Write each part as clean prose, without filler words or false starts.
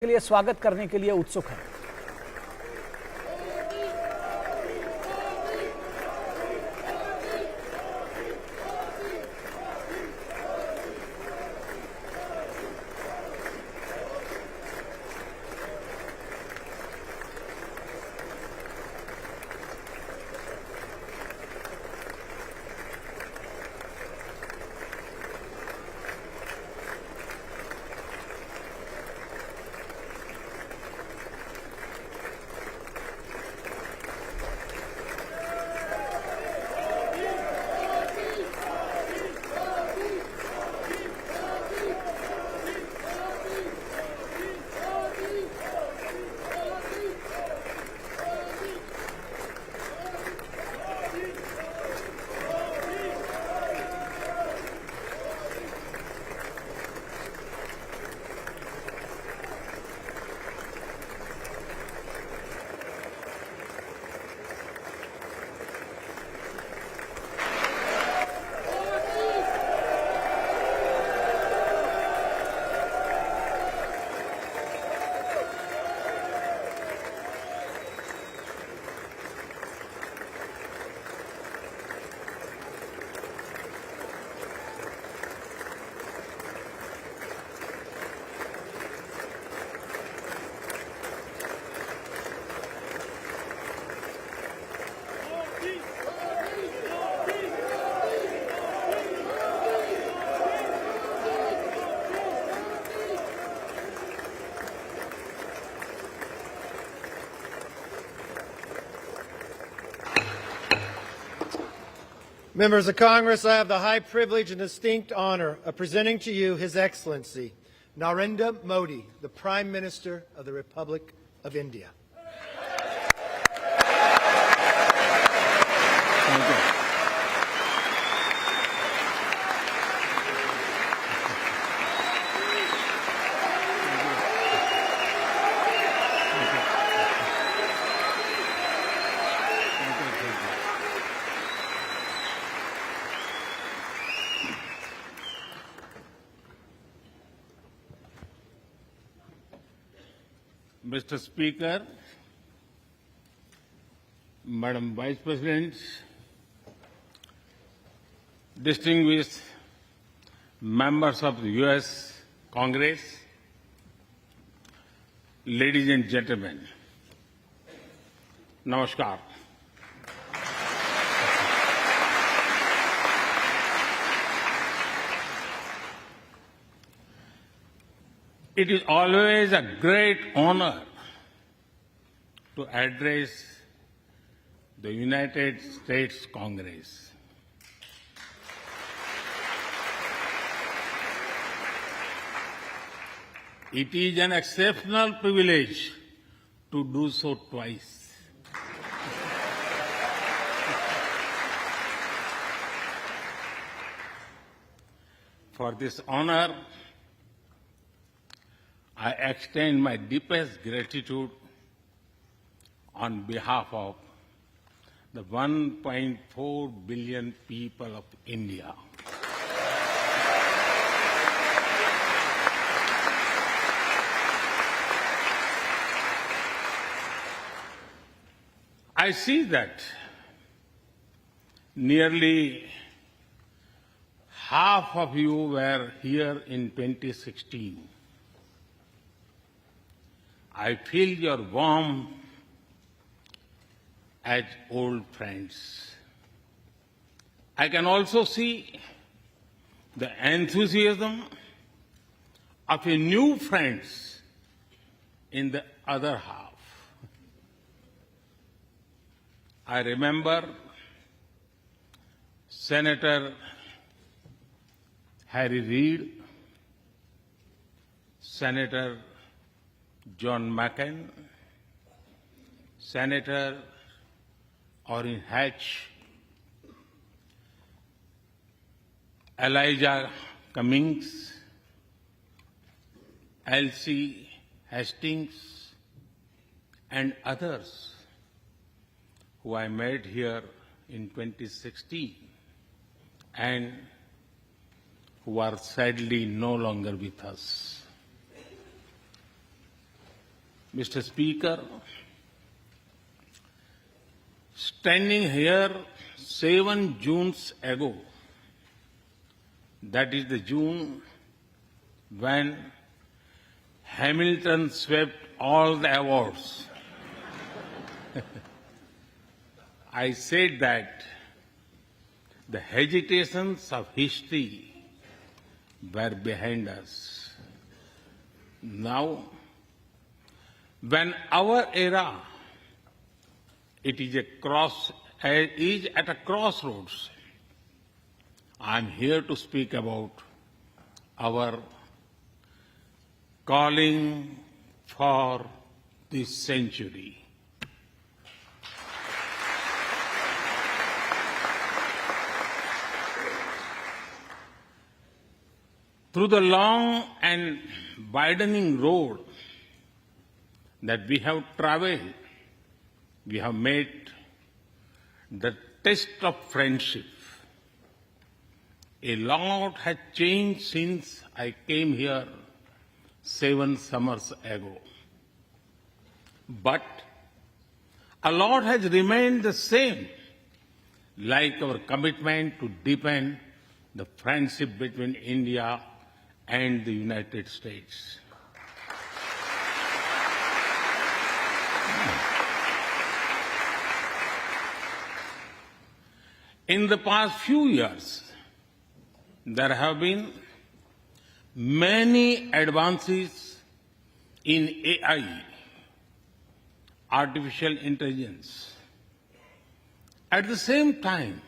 के लिए स्वागत करने के लिए उत्सुक है। Members of Congress, I have the high privilege and distinct honor of presenting to you His Excellency Narendra Modi, the Prime Minister of the Republic of India. Thank you. Mr. Speaker, Madam Vice President, distinguished members of the U.S. Congress, ladies and gentlemen, Namaskar. It is always a great honor to address the United States Congress. It is an exceptional privilege to do so twice. For this honor, I extend my deepest gratitude on behalf of the 1.4 billion people of India. I see that nearly half of you were here in 2016. I feel your warmth as old friends. I can also see the enthusiasm of a new friends in the other half. I remember Senator Harry Reid, Senator John McCain, Senator Orrin Hatch, Elijah Cummings, Elsie Hastings, and others who I met here in 2016 and who are sadly no longer with us. Mr. Speaker, standing here 7 Junes ago, that is the June when Hamilton swept all the awards, I said that the hesitations of history were behind us. Now, when our era is at a crossroads, I am here to speak about our calling for this century. Through the long and widening road that we have traveled, we have made the test of friendship. A lot has changed since I came here 7 summers ago. But a lot has remained the same, like our commitment to deepen the friendship between India and the United States. In the past few years, there have been many advances in AI, artificial intelligence. At the same time,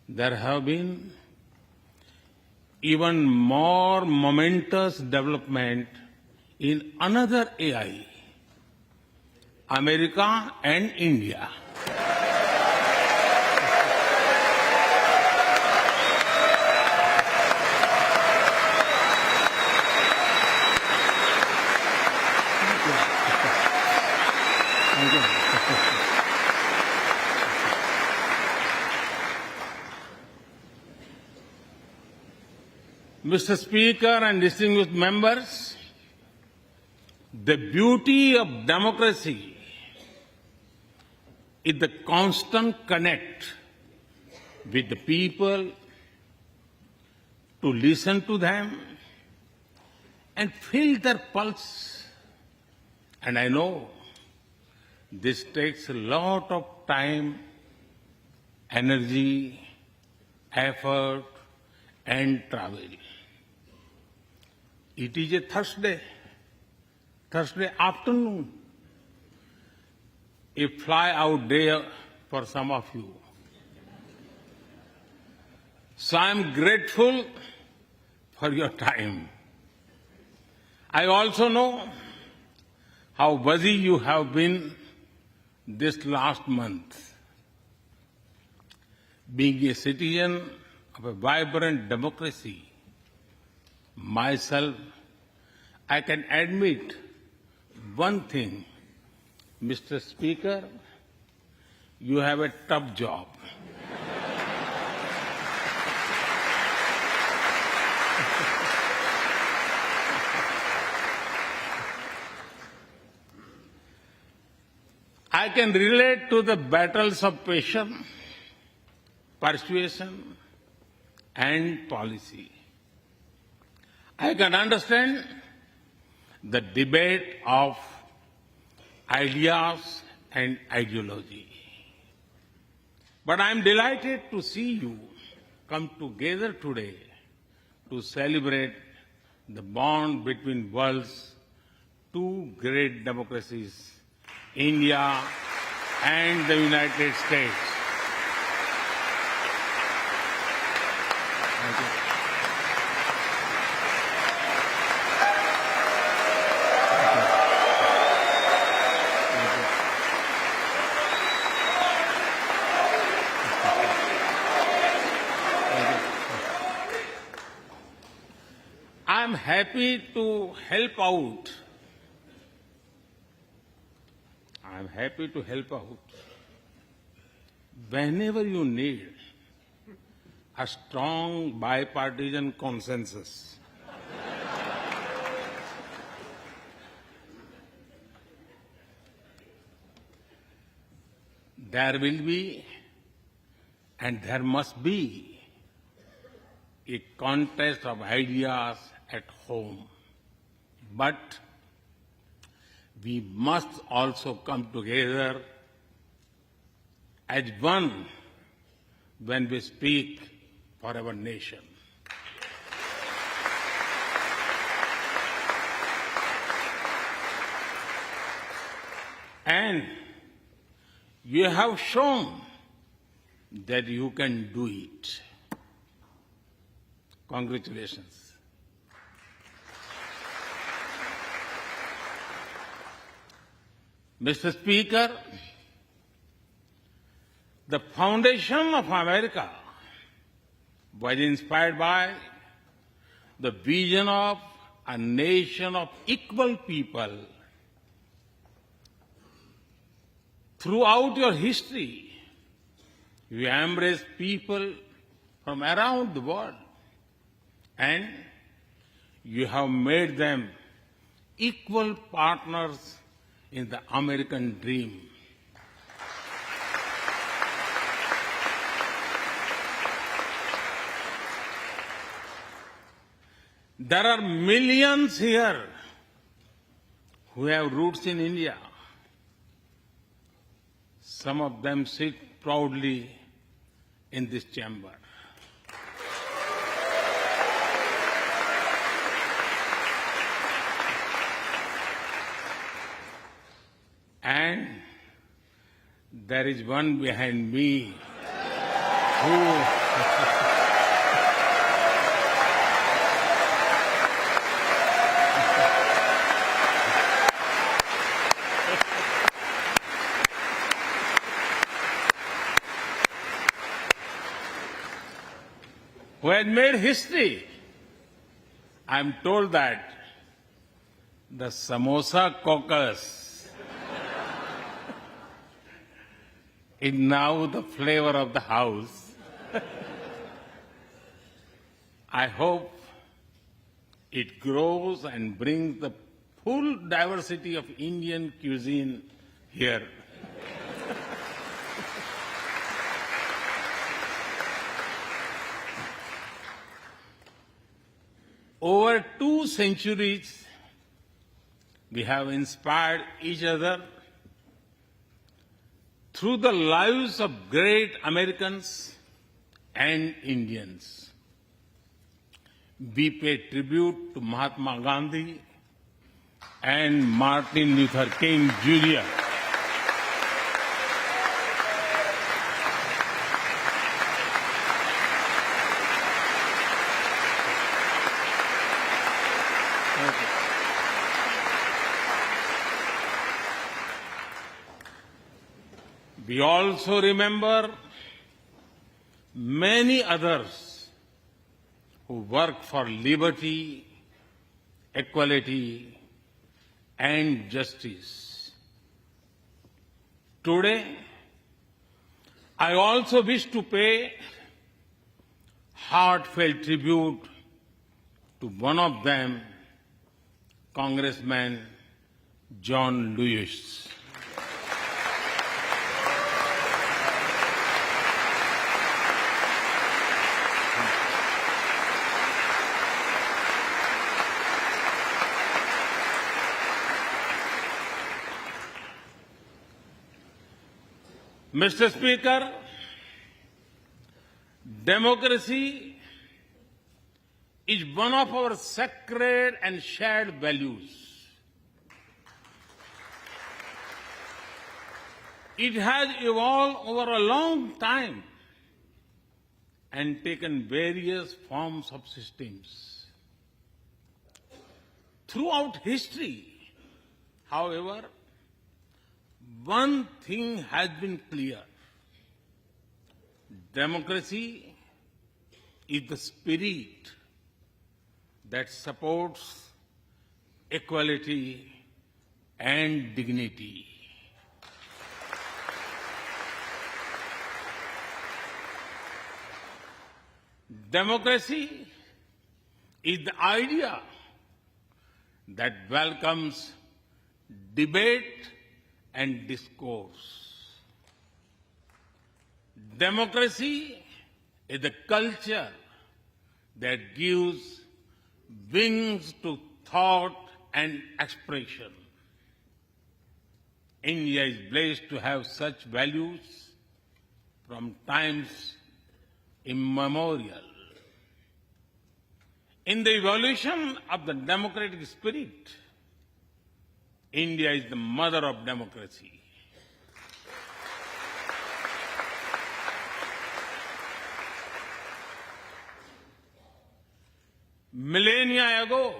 there have been even more momentous development in another AI, America and India. Mr. Speaker and distinguished members, the beauty of democracy is the constant connect with the people, to listen to them and feel their pulse. And I know this takes a lot of time, energy, effort, and travel. It is a Thursday afternoon, a fly-out day for some of you. So I am grateful for your time. I also know how busy you have been this last month. Being a citizen of a vibrant democracy, myself, I can admit one thing, Mr. Speaker, you have a tough job. I can relate to the battles of patience, persuasion, and policy. I can understand the debate of ideas and ideology. But I am delighted to see you come together today to celebrate the bond between world's two great democracies, India and the United States. Thank you. I'm happy to help out. I'm happy to help out whenever you need a strong bipartisan consensus. there will be and there must be a contest of ideas at home. But we must also come together as one when we speak for our nation. And you have shown that you can do it. Congratulations. Mr. Speaker, the foundation of America was inspired by the vision of a nation of equal people. Throughout your history, you embrace people from around the world, and you have made them equal partners in the American dream. There are millions here who have roots in India. Some of them sit proudly in this chamber. And there is one behind me who has made history. I'm told that the Samosa caucus is now the flavor of the house. I hope it grows and brings the full diversity of Indian cuisine here. Over 2 centuries, we have inspired each other through the lives of great Americans and Indians. We pay tribute to Mahatma Gandhi and Martin Luther King Jr. We also remember many others who work for liberty, equality, and justice. Today, I also wish to pay heartfelt tribute to one of them, Congressman John Lewis. Mr. Speaker, democracy is one of our sacred and shared values. It has evolved over a long time and taken various forms of systems. Throughout history, however, one thing has been clear. Democracy is the spirit that supports equality and dignity. Democracy is the idea that welcomes debate and discourse. Democracy is the culture that gives wings to thought and expression. India is blessed to have such values from times immemorial. In the evolution of the democratic spirit, India is the mother of democracy. Millennia ago,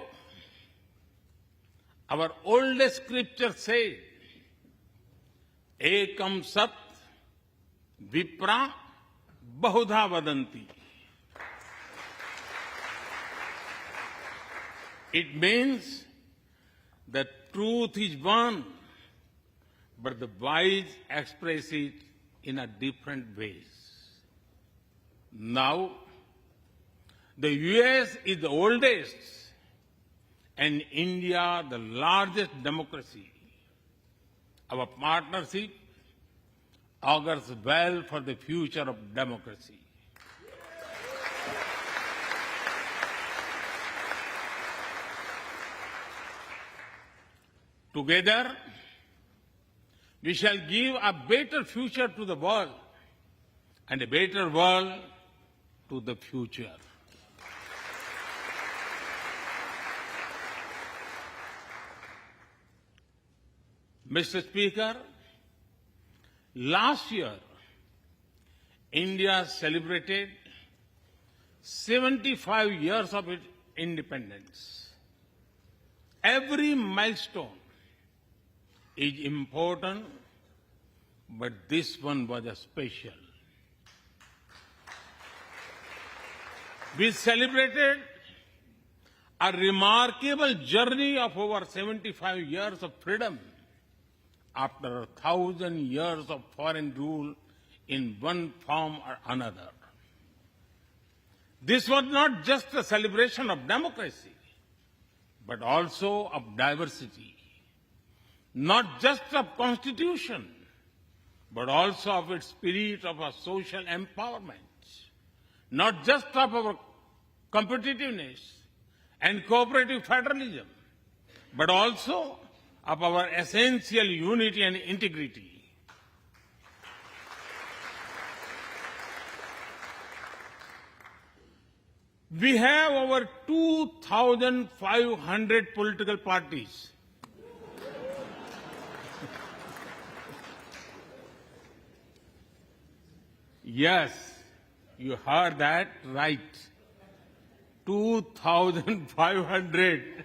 our oldest scripture said, Ekam Sat Vipra Bahudha Vadanti. It means the truth is one, but the wise express it in a different ways. Now, the US is the oldest and India the largest democracy. Our partnership augurs well for the future of democracy. Together, we shall give a better future to the world and a better world to the future. Mr. Speaker, last year, India celebrated 75 years of its independence. Every milestone is important, but this one was a special. We celebrated a remarkable journey of over 75 years of freedom after 1,000 years of foreign rule in one form or another. This was not just a celebration of democracy, but also of diversity. Not just of constitution, but also of its spirit of a social empowerment. Not just of our competitiveness and cooperative federalism, but also of our essential unity and integrity. We have over 2,500 political parties. Yes, you heard that right. 2,500.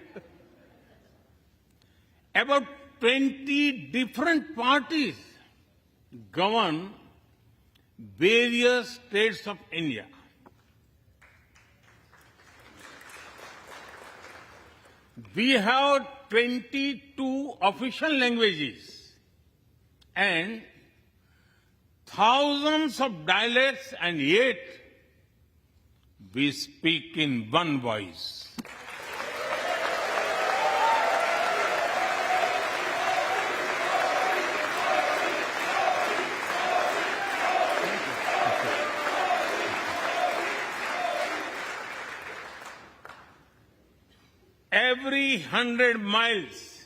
About 20 different parties govern various states of India. We have 22 official languages and thousands of dialects, and yet we speak in one voice. Every 100 miles,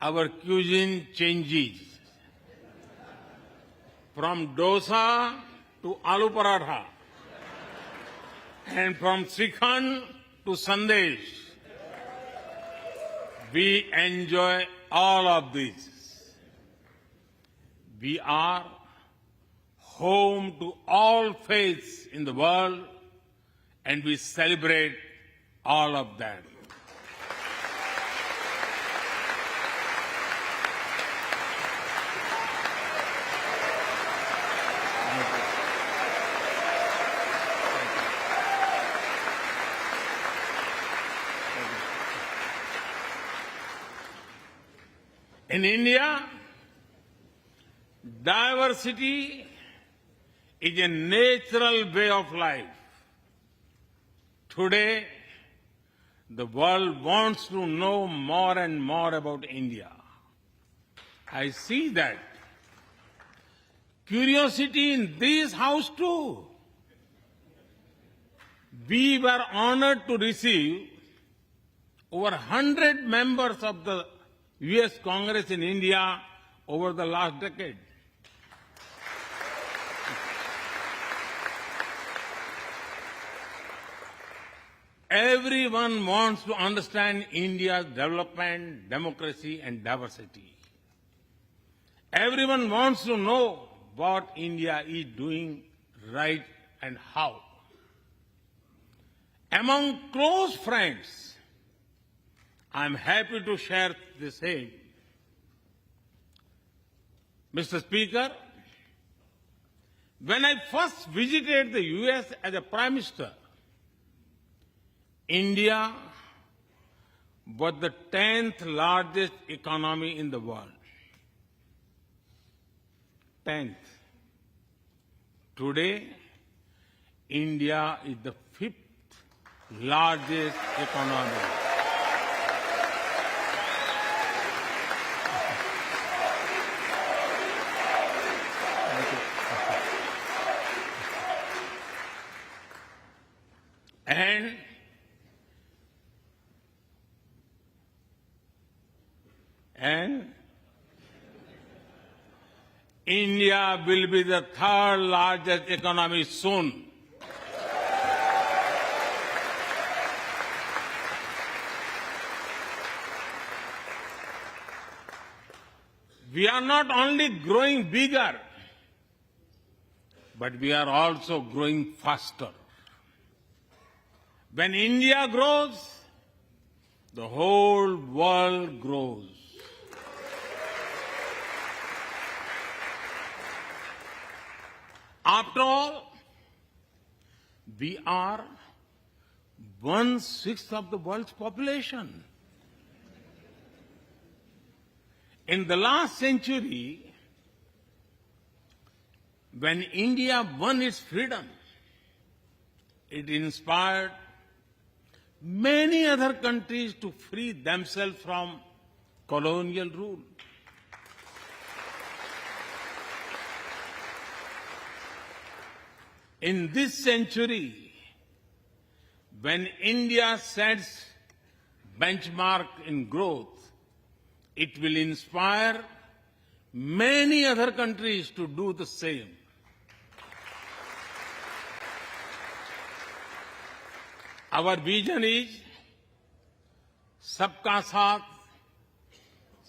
our cuisine changes. From dosa to aloo paratha, and from Srikhand to Sandesh. We enjoy all of this. We are home to all faiths in the world, and we celebrate all of them. In India, diversity is a natural way of life. Today, the world wants to know more and more about India. I see that curiosity in this house too. We were honored to receive over 100 members of the US Congress in India over the last decade. Everyone wants to understand India's development, democracy, and diversity. Everyone wants to know what India is doing right and how. Among close friends, I am happy to share the same. Mr. Speaker, when I first visited the US as a Prime Minister, India was the 10th largest economy in the world. 10th. Today, India is the 5th largest economy. And India will be the 3rd largest economy soon. We are not only growing bigger, but we are also growing faster. When India grows, the whole world grows. After all, we are 1/6 of the world's population. In the last century, when India won its freedom, it inspired many other countries to free themselves from colonial rule. In this century, when India sets benchmark in growth, it will inspire many other countries to do the same. Our vision is सबका साथ,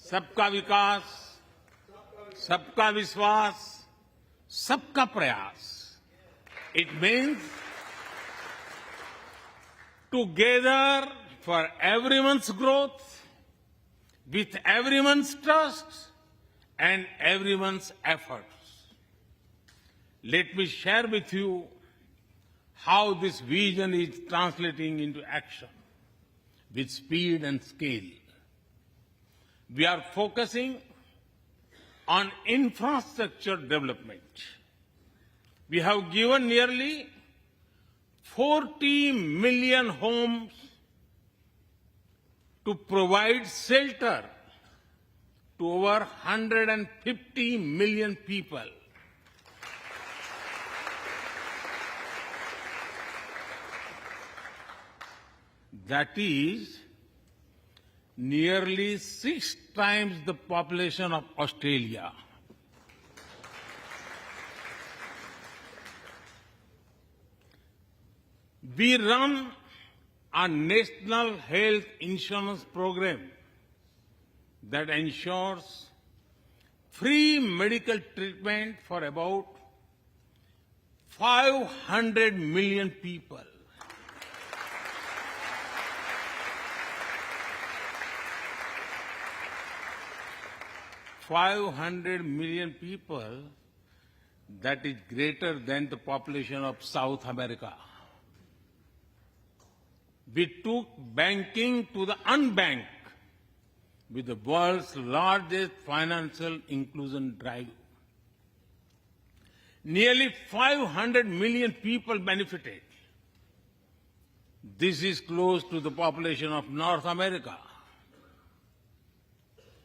सबका विकास, सबका विश्वास, सबका प्रयास. It means together for everyone's growth, with everyone's trust and everyone's efforts. Let me share with you how this vision is translating into action with speed and scale. We are focusing on infrastructure development. We have given nearly 40 million homes to provide shelter to over 150 million people. That is nearly 6 times the population of Australia. We run a national health insurance program that ensures free medical treatment for about 500 million people. 500 million people, that is greater than the population of South America. We took banking to the unbanked with the world's largest financial inclusion drive. Nearly 500 million people benefited. This is close to the population of North America.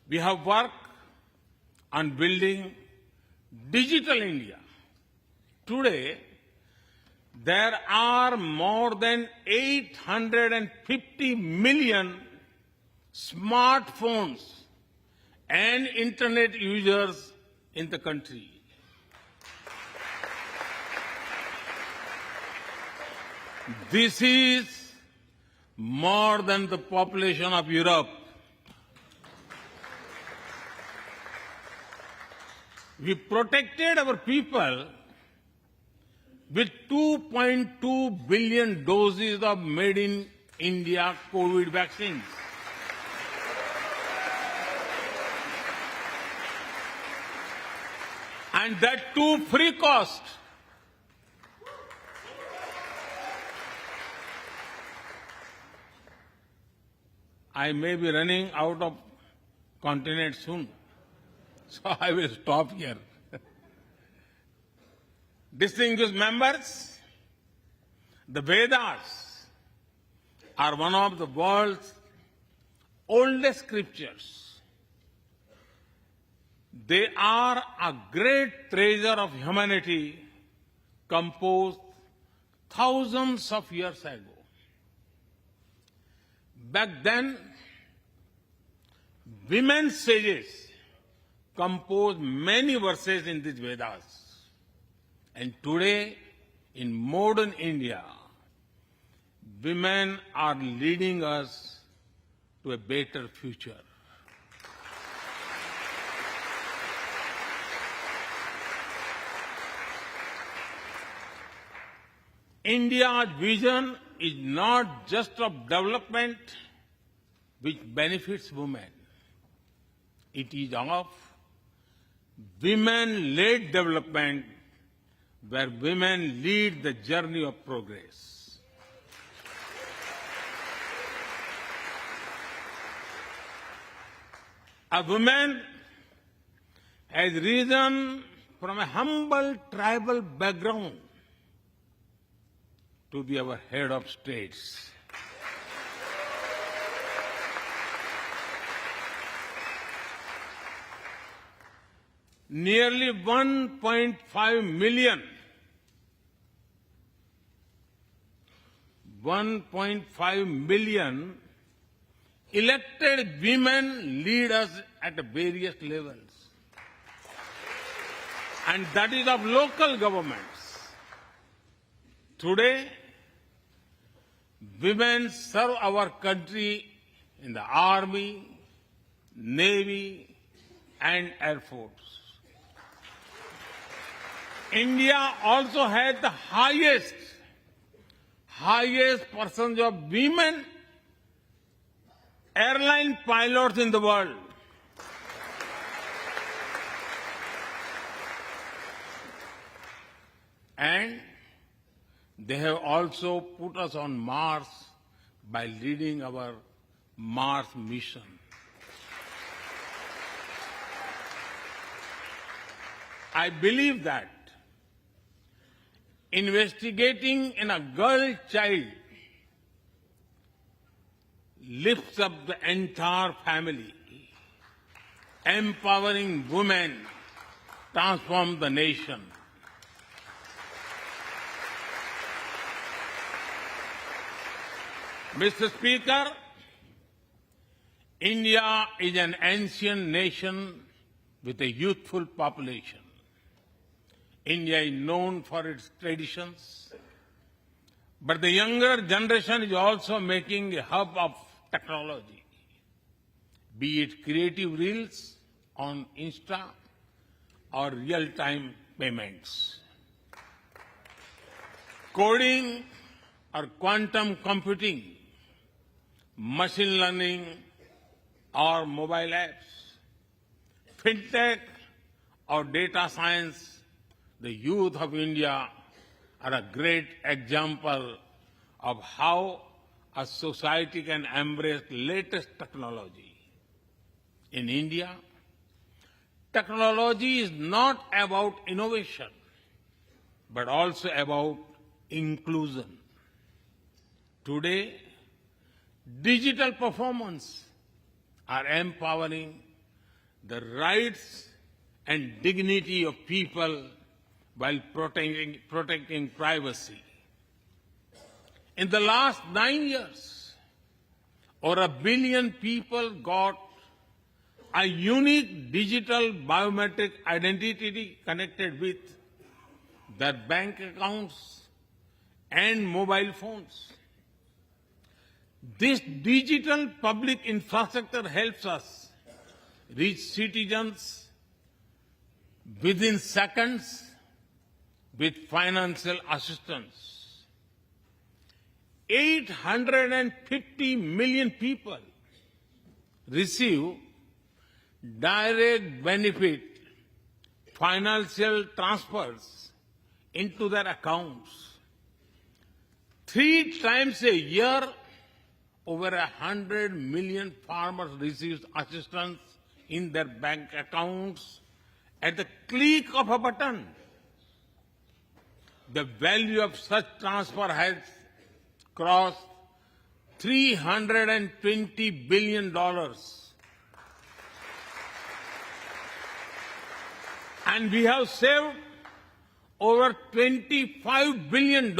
We have worked on building Digital India. Today, there are more than 850 million smartphones and internet users in the country. This is more than the population of Europe. We protected our people with 2.2 billion doses of made in India COVID vaccines. And that too free cost. I may be running out of continent soon, so I will stop here. Distinguished members, the Vedas are one of the world's oldest scriptures. They are a great treasure of humanity composed thousands of years ago. Back then, women sages composed many verses in these Vedas. And today, in modern India, women are leading us to a better future. India's vision is not just of development which benefits women. It is of women-led development where women lead the journey of progress. A woman has risen from a humble tribal background to be our head of states. Nearly 1.5 million elected women lead us at various levels. And that is of local governments. Today, women serve our country in the Army, Navy, and Air Force. India also has the highest percentage of women airline pilots in the world. And they have also put us on Mars by leading our Mars mission. I believe that investigating in a girl child lifts up the entire family. Empowering women transforms the nation. Mr. Speaker, India is an ancient nation with a youthful population. India is known for its traditions, but the younger generation is also making a hub of technology, be it creative reels on Insta or real-time payments. Coding or quantum computing, machine learning or mobile apps, fintech or data science, the youth of India are a great example of how a society can embrace latest technology. In India, technology is not about innovation, but also about inclusion. Today, digital performance are empowering the rights and dignity of people while protecting privacy. In the last 9 years, over 1 billion people got a unique digital biometric identity connected with their bank accounts and mobile phones. This digital public infrastructure helps us reach citizens within seconds with financial assistance. 850 million people receive direct benefit financial transfers into their accounts. 3 times a year, over 100 million farmers receive assistance in their bank accounts at the click of a button. The value of such transfer has crossed $320 billion. And we have saved over $25 billion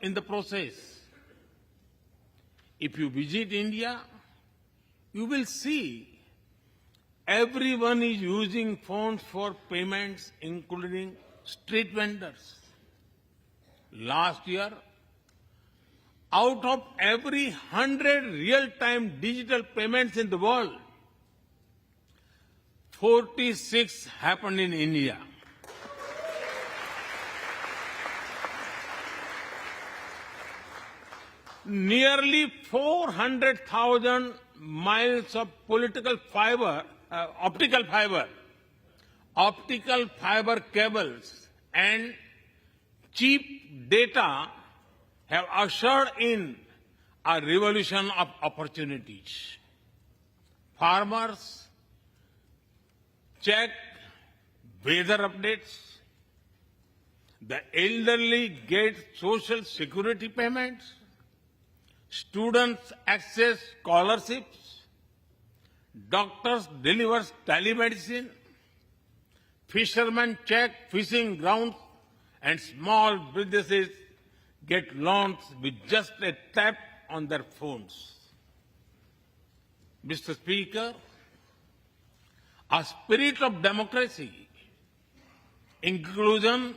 in the process. If you visit India, you will see everyone is using phones for payments, including street vendors. Last year, out of every 100 real-time digital payments in the world, 46 happened in India. Nearly 400,000 miles of optical fiber cables, and cheap data have ushered in a revolution of opportunities. Farmers check weather updates. The elderly get social security payments. Students access scholarships. Doctors deliver telemedicine. Fishermen check fishing grounds, and small businesses get loans with just a tap on their phones. Mr. Speaker, a spirit of democracy, inclusion,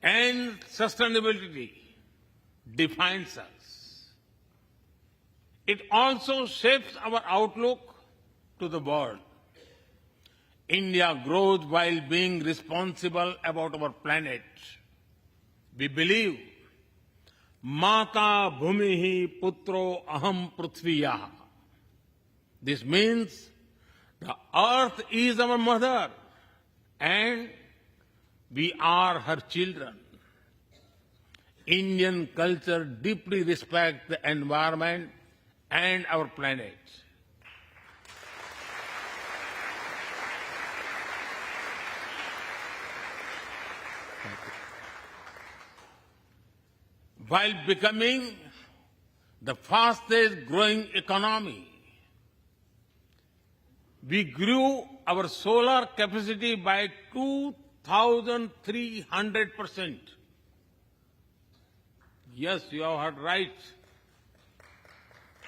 and sustainability defines us. It also shapes our outlook to the world. India grows while being responsible about our planet. We believe, Mata Bhumihi Putro Aham Prithviya. This means the earth is our mother and we are her children. Indian culture deeply respects the environment and our planet. While becoming the fastest growing economy, we grew our solar capacity by 2,300%. Yes, you have heard right.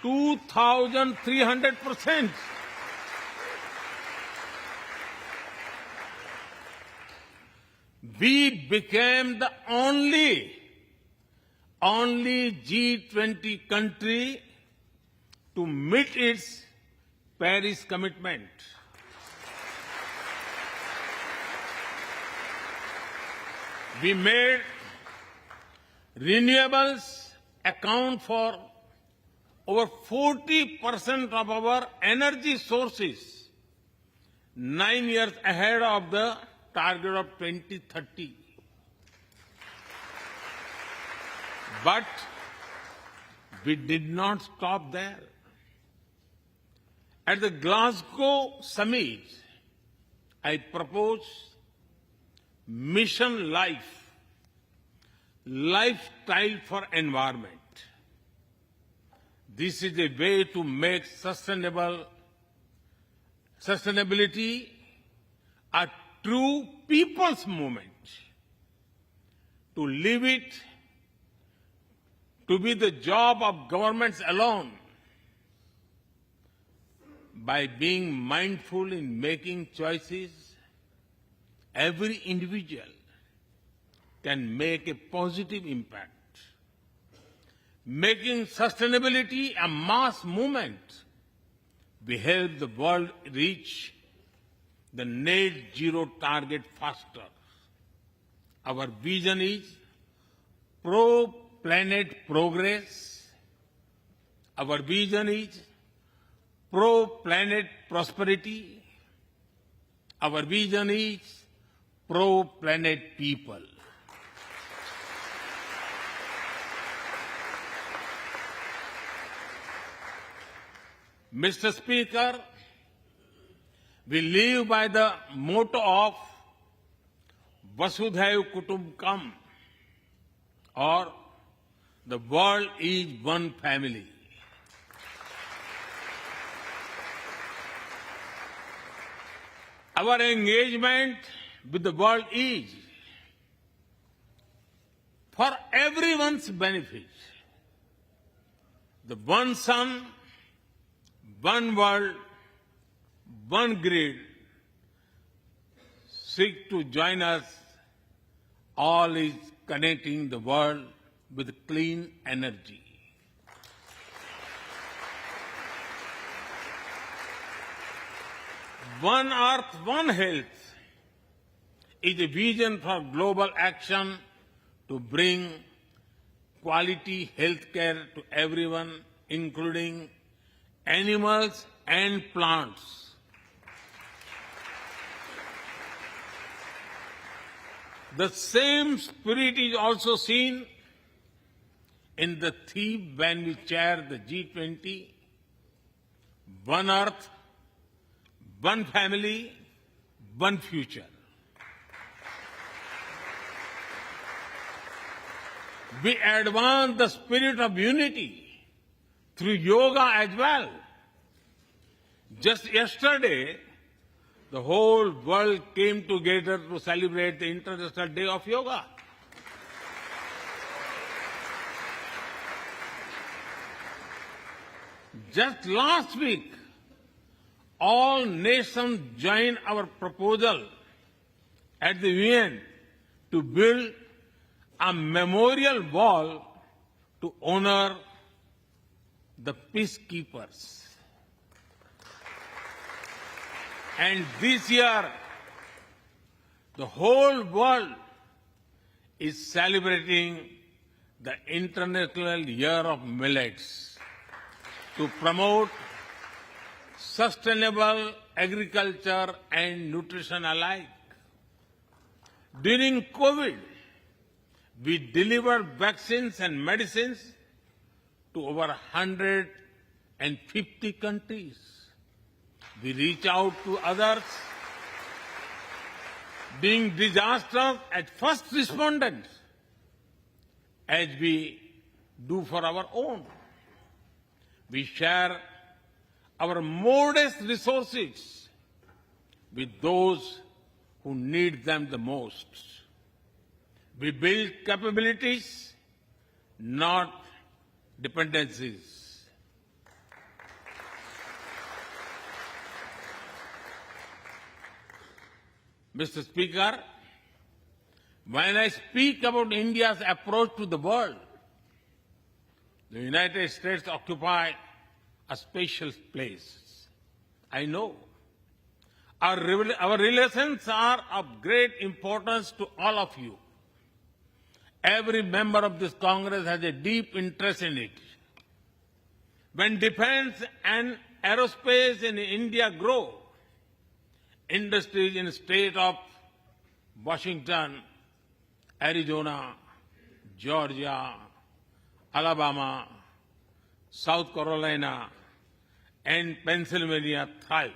2,300%. We became the only G20 country to meet its Paris commitment. We made renewables account for over 40% of our energy sources, 9 years ahead of the target of 2030. But we did not stop there. At the Glasgow summit, I proposed Mission Life, lifestyle for environment. This is a way to make sustainability a true people's movement. To leave it to be the job of governments alone, by being mindful in making choices, every individual can make a positive impact. Making sustainability a mass movement, we help the world reach the net zero target faster. Our vision is pro-planet progress. Our vision is pro-planet prosperity. Our vision is pro-planet people. Mr. Speaker, we live by the motto of Vasudhaiv Kutumbakam, or the world is one family. Our engagement with the world is for everyone's benefit. The one sun, one world, one grid seek to join us. All is connecting the world with clean energy. One Earth, One Health is a vision for global action to bring quality health care to everyone, including animals and plants. The same spirit is also seen in the theme when we chair the G20, One Earth, One Family, One Future. We advance the spirit of unity through yoga as well. Just yesterday, the whole world came together to celebrate the International Day of Yoga. Just last week, all nations joined our proposal at the UN to build a memorial wall to honor the peacekeepers. And this year, the whole world is celebrating the International Year of Millets to promote sustainable agriculture and nutrition alike. During COVID, we delivered vaccines and medicines to over 150 countries. We reach out to others, being disasters as first responders, as we do for our own. We share our modest resources with those who need them the most. We build capabilities, not dependencies. Mr. Speaker, when I speak about India's approach to the world, the United States occupy a special place. I know. Our relations are of great importance to all of you. Every member of this Congress has a deep interest in it. When defense and aerospace in India grow, industries in the state of Washington, Arizona, Georgia, Alabama, South Carolina, and Pennsylvania thrive.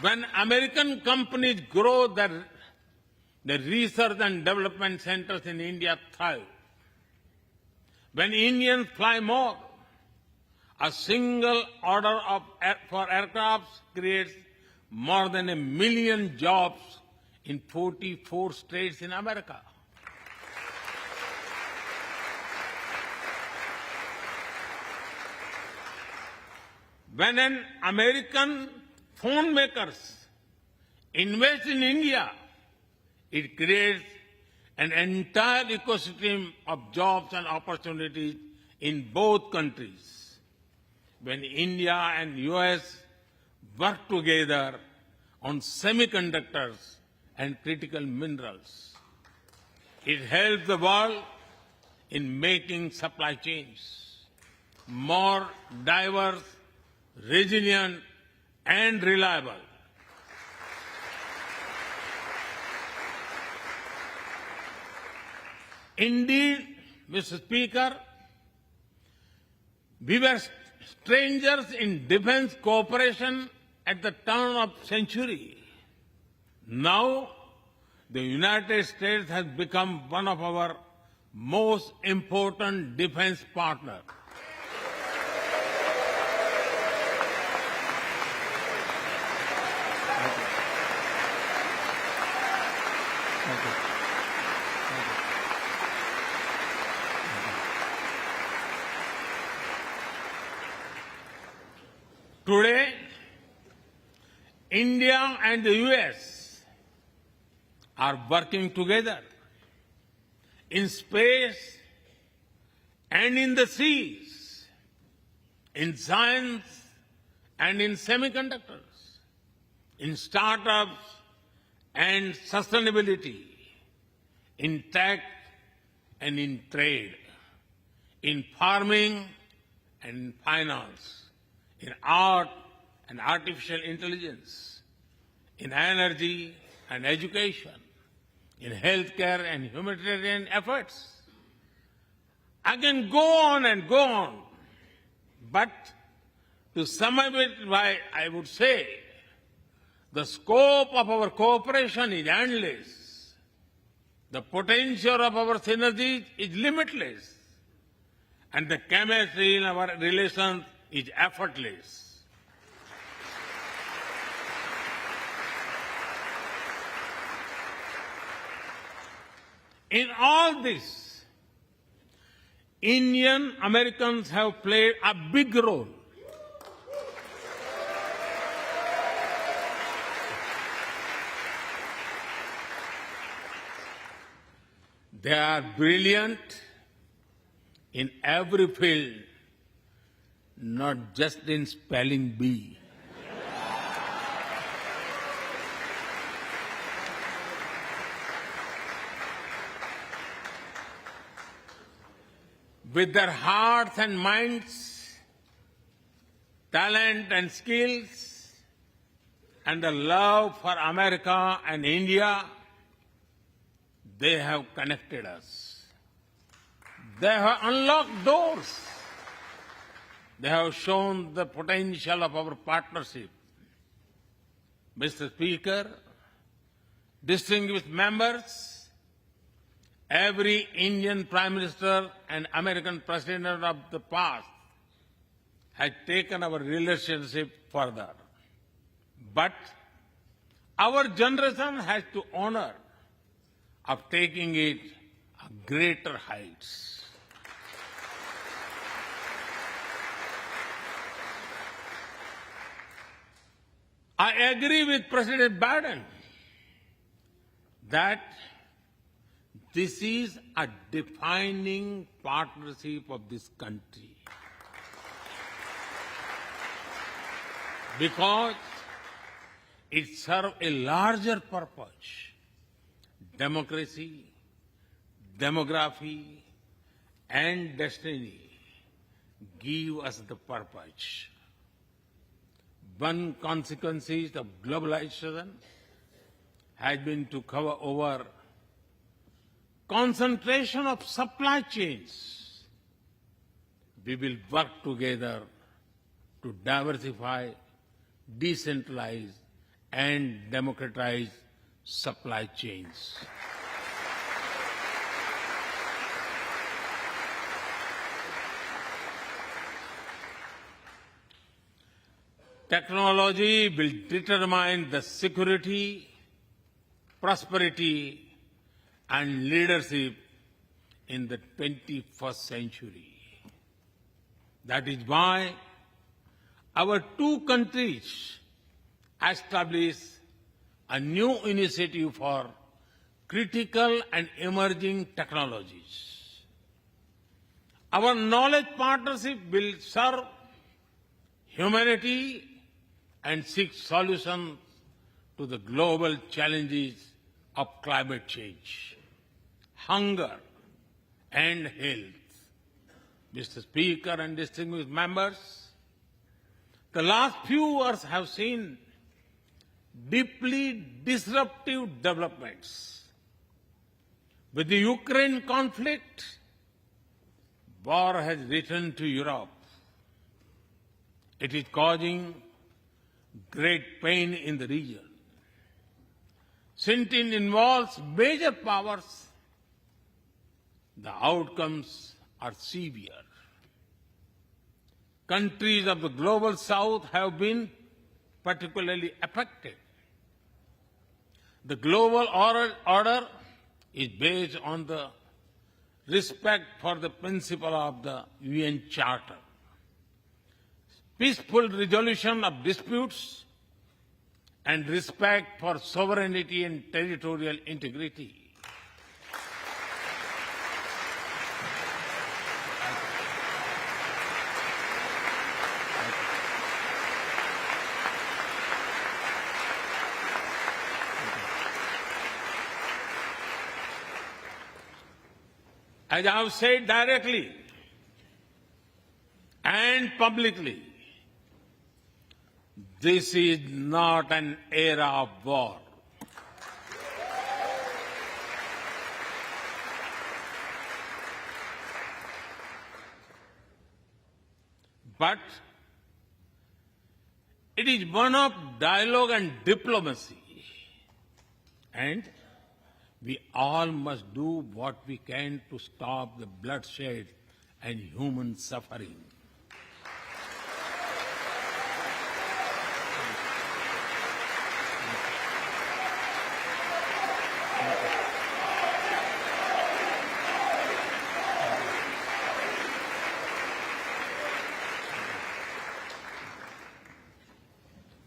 When American companies grow, the research and development centers in India thrive. When Indians fly more, A single order for aircrafts creates more than 1 million jobs in 44 states in America. When an American phone makers invest in India, it creates an entire ecosystem of jobs and opportunities in both countries. When India and US work together on semiconductors and critical minerals, it helps the world in making supply chains more diverse, resilient, and reliable. Indeed, Mr. Speaker, we were strangers in defense cooperation at the turn of the century. Now, the United States has become one of our most important defense partners. Today, India and the US are working together in space and in the seas, in science and in semiconductors, in startups and sustainability, in tech and in trade, in farming and finance, in art and artificial intelligence, in energy and education, in healthcare and humanitarian efforts. I can go on and go on, but to sum up it, I would say the scope of our cooperation is endless. The potential of our synergies is limitless. And the chemistry in our relations is effortless. In all this, Indian Americans have played a big role. They are brilliant in every field, not just in spelling bee. With their hearts and minds, talent and skills, and the love for America and India, they have connected us. They have unlocked doors. They have shown the potential of our partnership. Mr. Speaker, distinguished members, every Indian Prime Minister and American President of the past has taken our relationship further. But our generation has to honor of taking it to greater heights. I agree with President Biden that this is a defining partnership of this country, because it serves a larger purpose: democracy, demography, and destiny give us the purpose. One consequence of globalization has been to cover over concentration of supply chains. We will work together to diversify, decentralize, and democratize supply chains. Technology will determine the security, prosperity, and leadership in the 21st century. That is why our two countries established a new initiative for critical and emerging technologies. Our knowledge partnership will serve humanity and seek solutions to the global challenges of climate change, hunger, and health. Mr. Speaker and distinguished members, the last few years have seen deeply disruptive developments. With the Ukraine conflict, war has returned to Europe. It is causing great pain in the region. Since it involves major powers, the outcomes are severe. Countries of the global south have been particularly affected. The global order is based on the respect for the principle of the UN Charter, peaceful resolution of disputes, and respect for sovereignty and territorial integrity. As I have said directly and publicly, this is not an era of war. But it is one of dialogue and diplomacy. And we all must do what we can to stop the bloodshed and human suffering.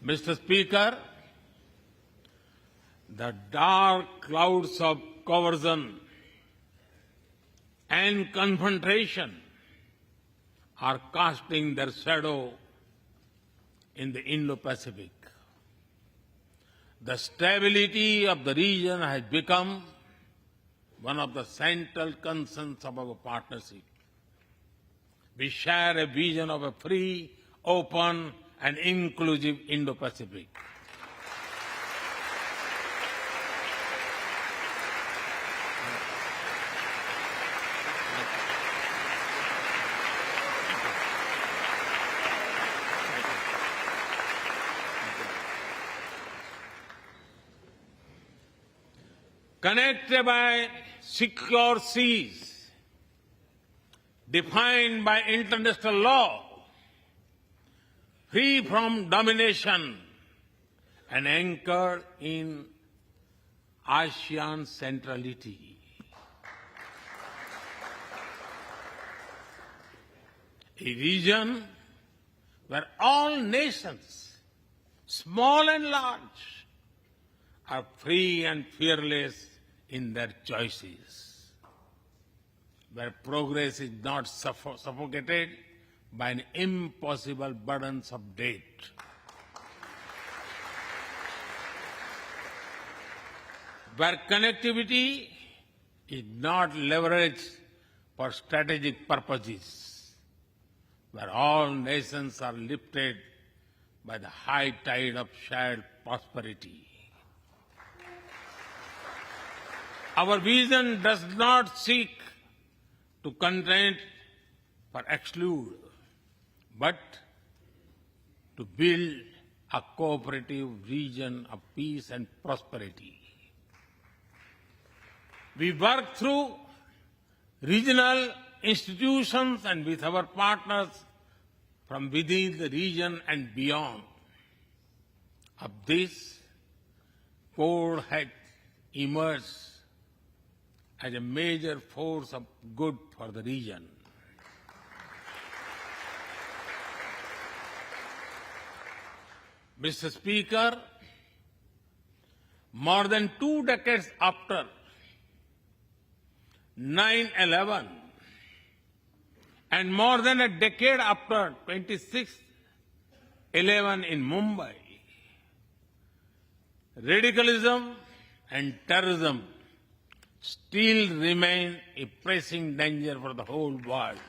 Mr. Speaker, the dark clouds of coercion and confrontation are casting their shadow in the Indo-Pacific. The stability of the region has become one of the central concerns of our partnership. We share a vision of a free, open, and inclusive Indo-Pacific. Connected by secure seas, defined by international law, free from domination, and anchored in ASEAN centrality. A region where all nations, small and large, are free and fearless in their choices, where progress is not suffocated by an impossible burdens of debt. Where connectivity is not leveraged for strategic purposes, where all nations are lifted by the high tide of shared prosperity. Our vision does not seek to content or exclude, but to build a cooperative region of peace and prosperity. We work through regional institutions and with our partners from within the region and beyond. of this code had emerged as a major force of good for the region. Mr. Speaker, more than 2 decades after 9/11 and more than a decade after 26/11 in Mumbai, radicalism and terrorism still remain a pressing danger for the whole world.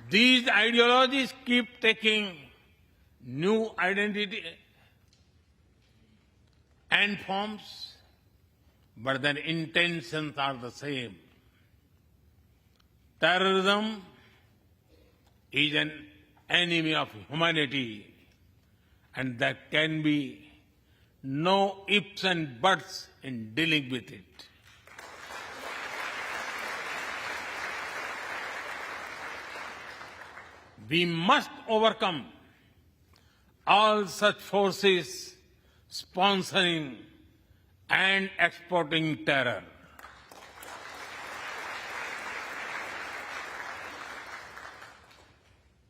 These ideologies keep taking new identity and forms, but their intentions are the same. Terrorism is an enemy of humanity, and there can be no ifs and buts in dealing with it. We must overcome all such forces sponsoring and exporting terror.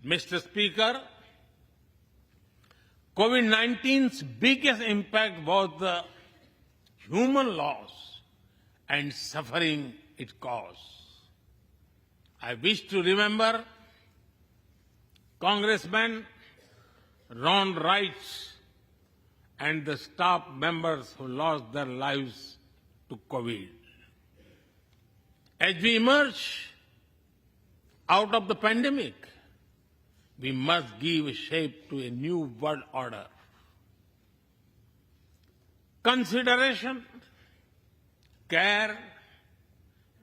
Mr. Speaker, COVID-19's biggest impact was the human loss and suffering it caused. I wish to remember Congressman Ron Wright and the staff members who lost their lives to COVID. As we emerge out of the pandemic, we must give shape to a new world order. Consideration, care,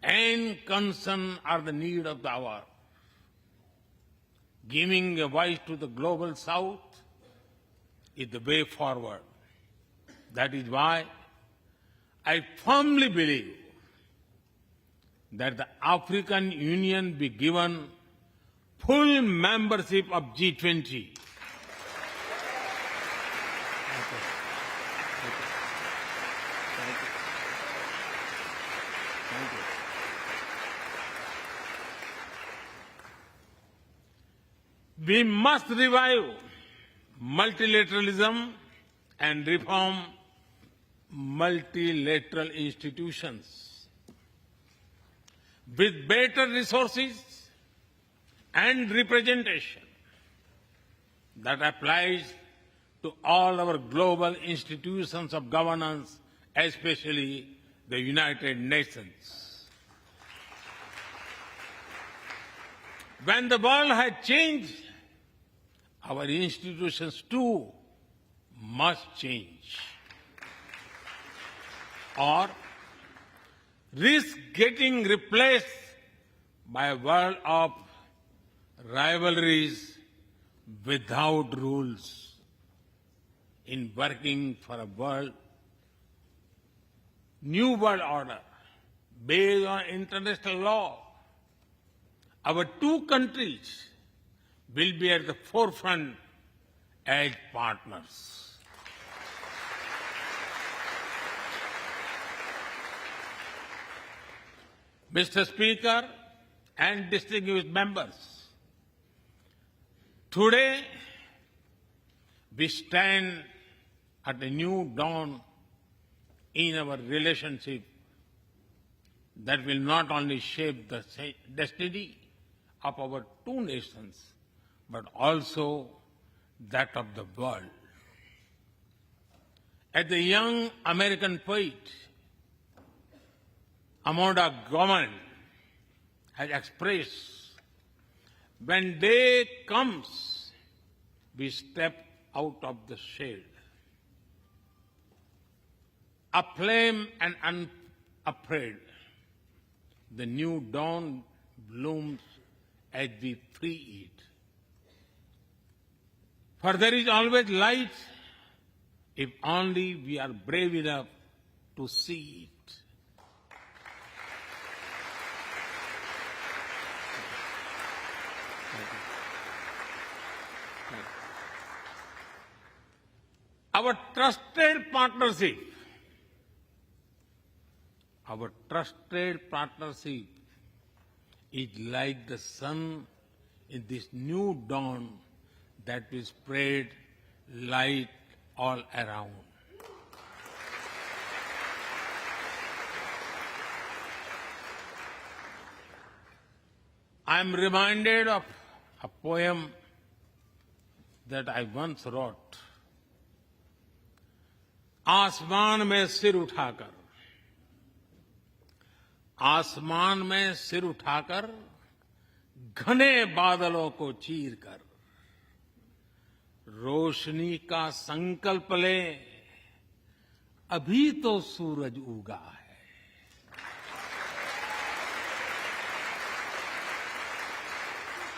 and concern are the need of the hour. Giving a voice to the global south is the way forward. That is why I firmly believe that the African Union be given full membership of G20. We must revive multilateralism and reform multilateral institutions. With better resources and representation that applies to all our global institutions of governance, especially the United Nations. When the world has changed, our institutions too must change, or risk getting replaced by a world of rivalries without rules. In working for a new world order based on international law, our two countries will be at the forefront as partners. Mr. Speaker and distinguished members, today we stand at a new dawn in our relationship that will not only shape the destiny of our two nations, but also that of the world. As the young American poet Amanda Gorman has expressed, when day comes, we step out of the shade. Aflame and unafraid, the new dawn blooms as we free it. For there is always light if only we are brave enough to see it. Our trusted partnership, is like the sun in this new dawn that will spread light all around. I am reminded of a poem that I once wrote. आसमान में सिर उठाकर, आसमान में सिर उठाकर, घने बादलों को चीरकर, रोशनी का संकल्प ले, अभी तो सूरज उगा है।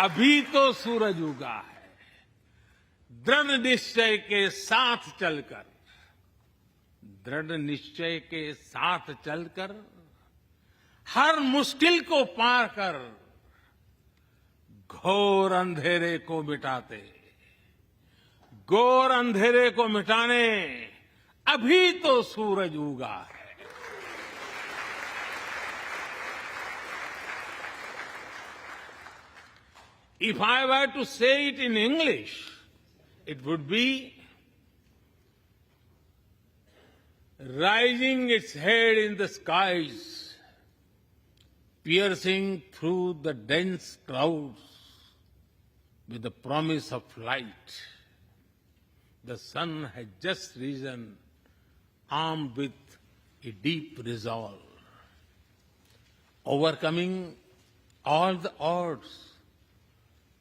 अभी तो सूरज उगा है। दृढ़ निश्चय के साथ चलकर, दृढ़ निश्चय के साथ चलकर, हर मुश्किल को पार कर, घोर अंधेरे को मिटाते, घोर अंधेरे को मिटाने अभी तो सूरज उगा है। If I were to say it in English, it would be rising its head in the skies, piercing through the dense clouds with the promise of light. The sun has just risen, armed with a deep resolve, overcoming all the odds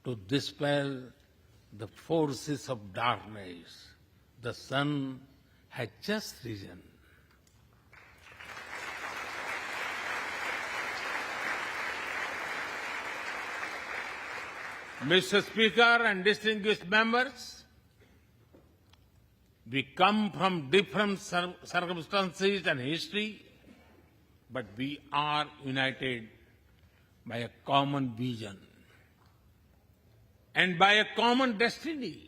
to dispel the forces of darkness. The sun had just risen. Mr. Speaker and distinguished members, we come from different circumstances and history, but we are united by a common vision and by a common destiny.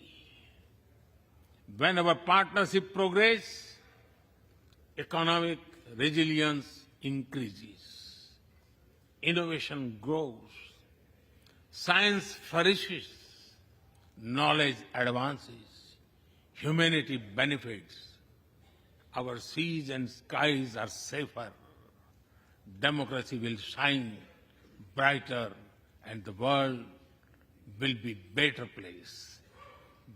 When our partnership progresses, economic resilience increases, innovation grows, science flourishes, knowledge advances, humanity benefits, our seas and skies are safer, democracy will shine brighter, and the world will be a better place.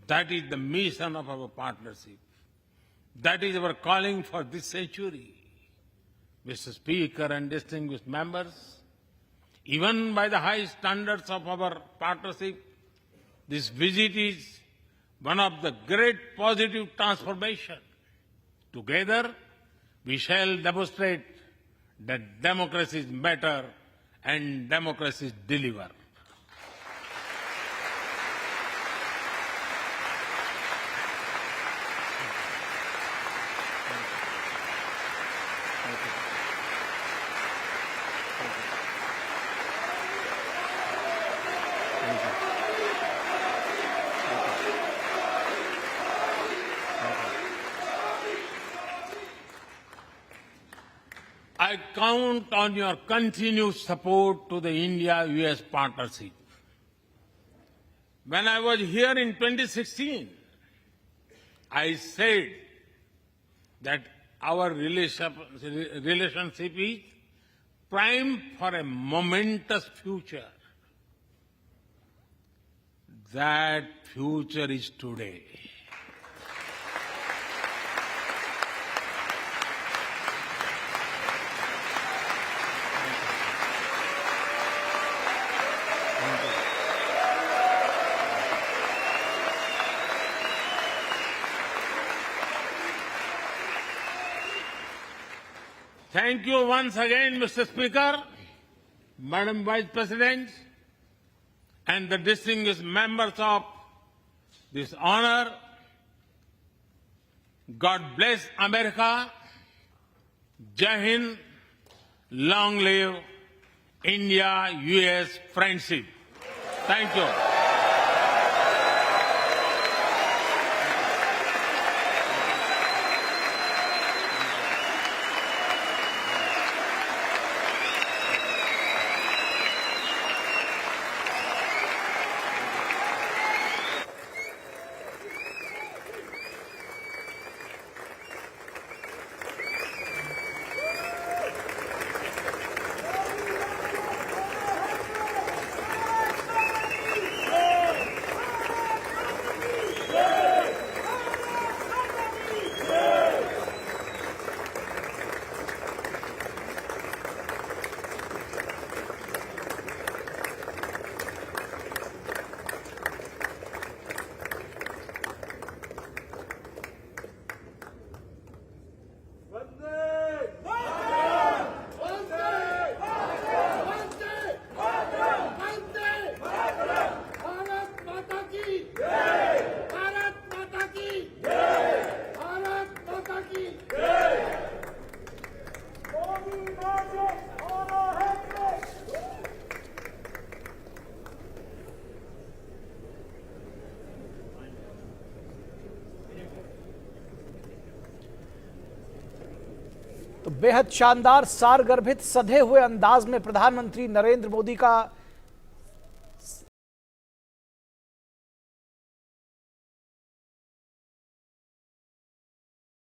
That is the mission of our partnership. That is our calling for this century. Mr. Speaker and distinguished members, even by the high standards of our partnership, this visit is one of the great positive transformation. Together, we shall demonstrate that democracies matter and democracies deliver. I count on your continued support to the India-US partnership. When I was here in 2016, I said that our relationship is primed for a momentous future. That future is today. Thank you once again, Mr. Speaker, Madam Vice President, and the distinguished members of this honor. God bless America. Jai Hind. Long live India-US friendship. Thank you. बेहद शानदार, सारगर्भित, सधे हुए अंदाज में प्रधानमंत्री नरेंद्र मोदी का